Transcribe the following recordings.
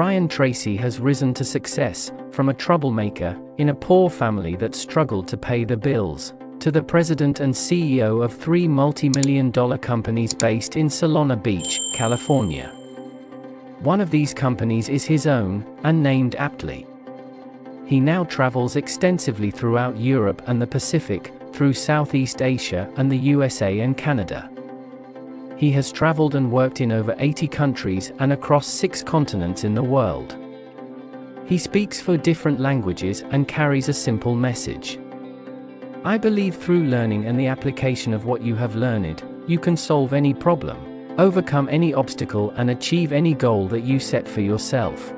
Brian Tracy has risen to success, from a troublemaker in a poor family that struggled to pay the bills, to the president and CEO of 3 multi-million-dollar companies based in Solana Beach, California. One of these companies is his own, and named aptly. He now travels extensively throughout Europe and the Pacific, through Southeast Asia and the USA and Canada. He has traveled and worked in over 80 countries and across 6 continents in the world. He speaks 4 different languages and carries a simple message. I believe through learning and the application of what you have learned, you can solve any problem, overcome any obstacle and achieve any goal that you set for yourself.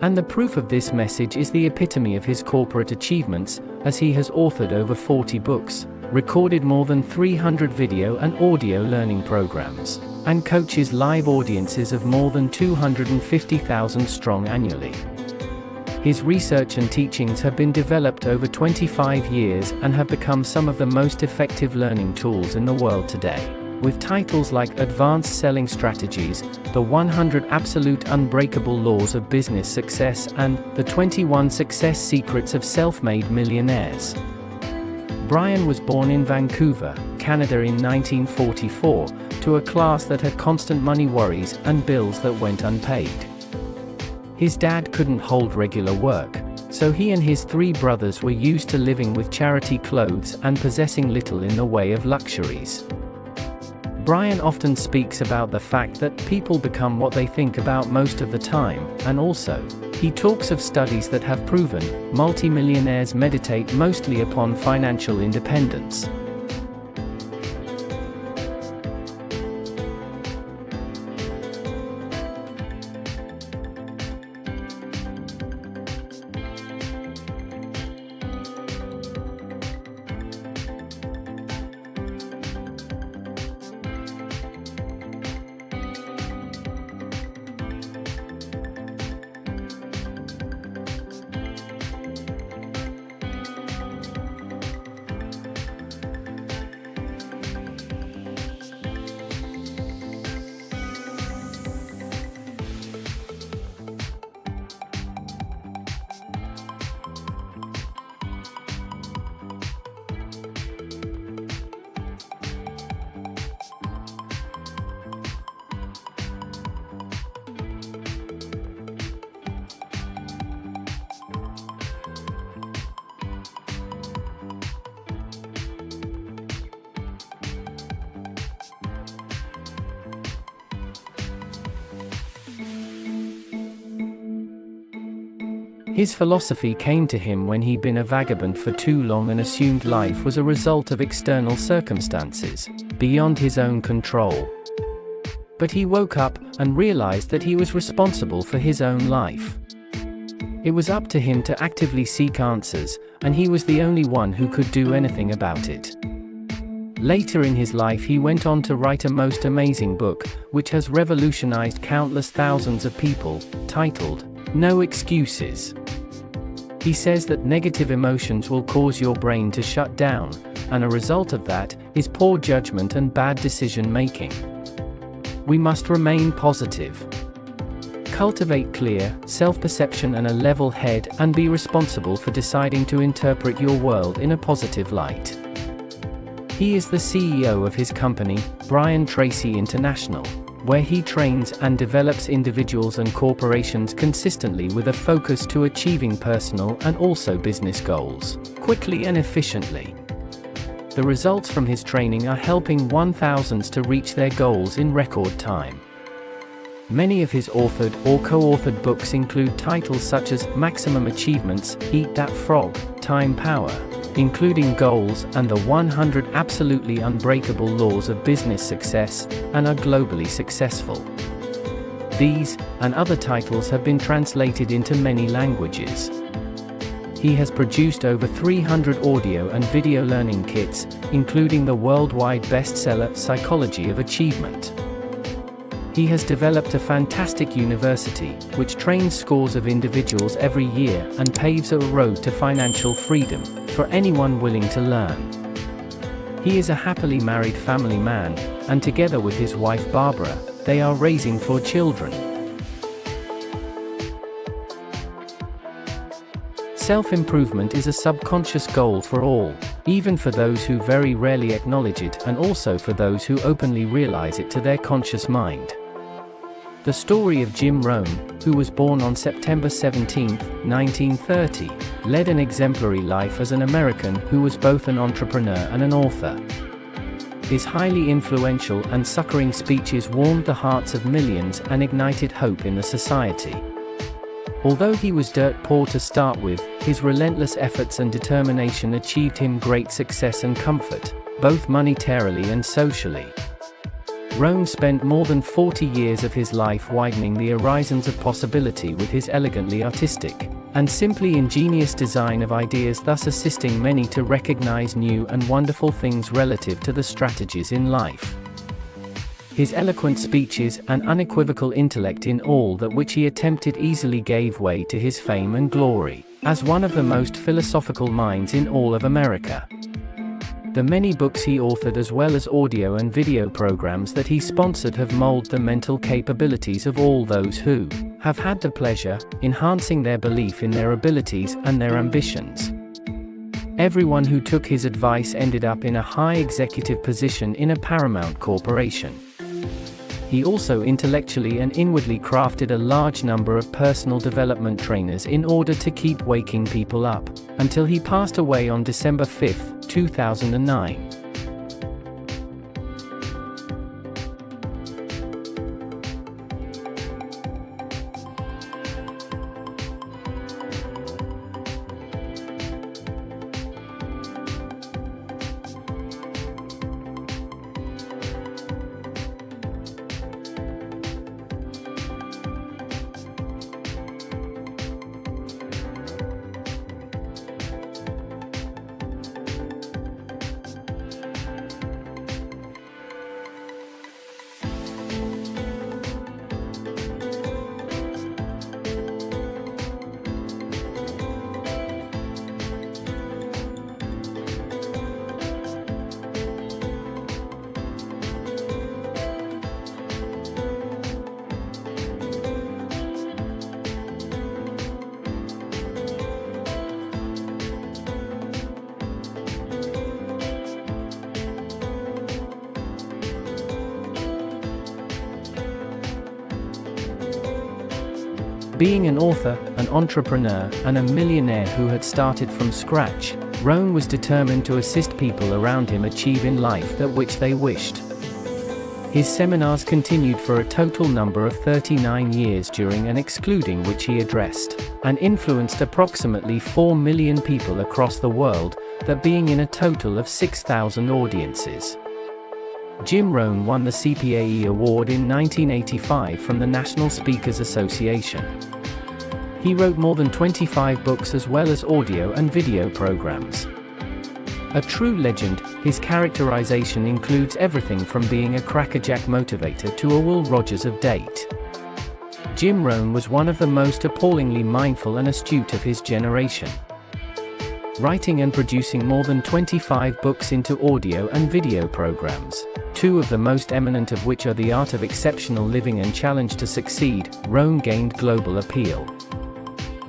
And the proof of this message is the epitome of his corporate achievements, as he has authored over 40 books, recorded more than 300 video and audio learning programs, and coaches live audiences of more than 250,000 strong annually. His research and teachings have been developed over 25 years and have become some of the most effective learning tools in the world today, with titles like Advanced Selling Strategies, The 100 Absolute Unbreakable Laws of Business Success, and The 21 Success Secrets of Self-Made Millionaires. Brian was born in Vancouver, Canada in 1944, to a class that had constant money worries and bills that went unpaid. His dad couldn't hold regular work, so he and his 3 brothers were used to living with charity clothes and possessing little in the way of luxuries. Brian often speaks about the fact that people become what they think about most of the time, and also, he talks of studies that have proven multimillionaires meditate mostly upon financial independence. His philosophy came to him when he'd been a vagabond for too long and assumed life was a result of external circumstances, beyond his own control. But he woke up and realized that he was responsible for his own life. It was up to him to actively seek answers, and he was the only one who could do anything about it. Later in his life he went on to write a most amazing book, which has revolutionized countless thousands of people, titled, No Excuses. He says that negative emotions will cause your brain to shut down, and a result of that is poor judgment and bad decision making. We must remain positive. Cultivate clear self-perception and a level head, and be responsible for deciding to interpret your world in a positive light. He is the CEO of his company, Brian Tracy International, where he trains and develops individuals and corporations consistently with a focus to achieving personal and also business goals, quickly and efficiently. The results from his training are helping 1,000s to reach their goals in record time. Many of his authored or co-authored books include titles such as Maximum Achievements, Eat That Frog, Time Power, including goals, and the 100 Absolutely Unbreakable Laws of Business Success, and are globally successful. These, and other titles have been translated into many languages. He has produced over 300 audio and video learning kits, including the worldwide bestseller Psychology of Achievement. He has developed a fantastic university, which trains scores of individuals every year and paves a road to financial freedom for anyone willing to learn. He is a happily married family man, and together with his wife Barbara, they are raising 4 children. Self-improvement is a subconscious goal for all, even for those who very rarely acknowledge it and also for those who openly realize it to their conscious mind. The story of Jim Rohn, who was born on September 17, 1930, led an exemplary life as an American who was both an entrepreneur and an author. His highly influential and succoring speeches warmed the hearts of millions and ignited hope in the society. Although he was dirt poor to start with, his relentless efforts and determination achieved him great success and comfort, both monetarily and socially. Rohn spent more than 40 years of his life widening the horizons of possibility with his elegantly artistic and simply ingenious design of ideas, thus assisting many to recognize new and wonderful things relative to the strategies in life. His eloquent speeches and unequivocal intellect in all that which he attempted easily gave way to his fame and glory, as one of the most philosophical minds in all of America. The many books he authored as well as audio and video programs that he sponsored have molded the mental capabilities of all those who have had the pleasure enhancing their belief in their abilities and their ambitions. Everyone who took his advice ended up in a high executive position in a paramount corporation. He also intellectually and inwardly crafted a large number of personal development trainers in order to keep waking people up, until he passed away on December 5, 2009. Being an author, an entrepreneur, and a millionaire who had started from scratch, Rohn was determined to assist people around him achieve in life that which they wished. His seminars continued for a total number of 39 years, during and excluding which he addressed and influenced approximately 4 million people across the world, that being in a total of 6,000 audiences. Jim Rohn won the CPAE Award in 1985 from the National Speakers Association. He wrote more than 25 books as well as audio and video programs. A true legend, his characterization includes everything from being a crackerjack motivator to a Will Rogers of date. Jim Rohn was one of the most appallingly mindful and astute of his generation, writing and producing more than 25 books into audio and video programs, two of the most eminent of which are The Art of Exceptional Living and Challenge to Succeed. Rohn gained global appeal.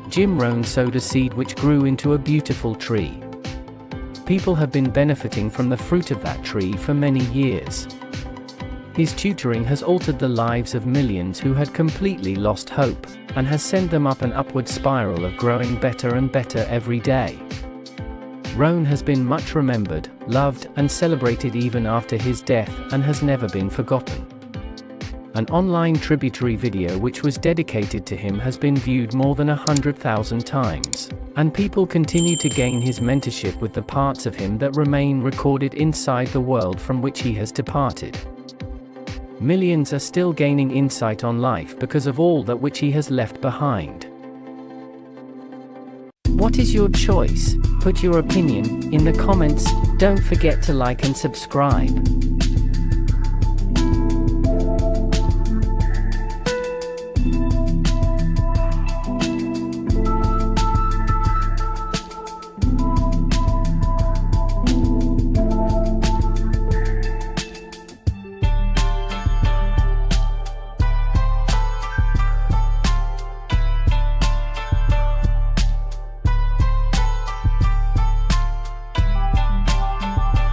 Jim Rohn sowed a seed which grew into a beautiful tree. People have been benefiting from the fruit of that tree for many years. His tutoring has altered the lives of millions who had completely lost hope, and has sent them up an upward spiral of growing better and better every day. Rohn has been much remembered, loved, and celebrated even after his death, and has never been forgotten. An online tributary video which was dedicated to him has been viewed more than 100,000 times, and people continue to gain his mentorship with the parts of him that remain recorded inside the world from which he has departed. Millions are still gaining insight on life because of all that which he has left behind. What is your choice? Put your opinion in the comments. Don't forget to like and subscribe.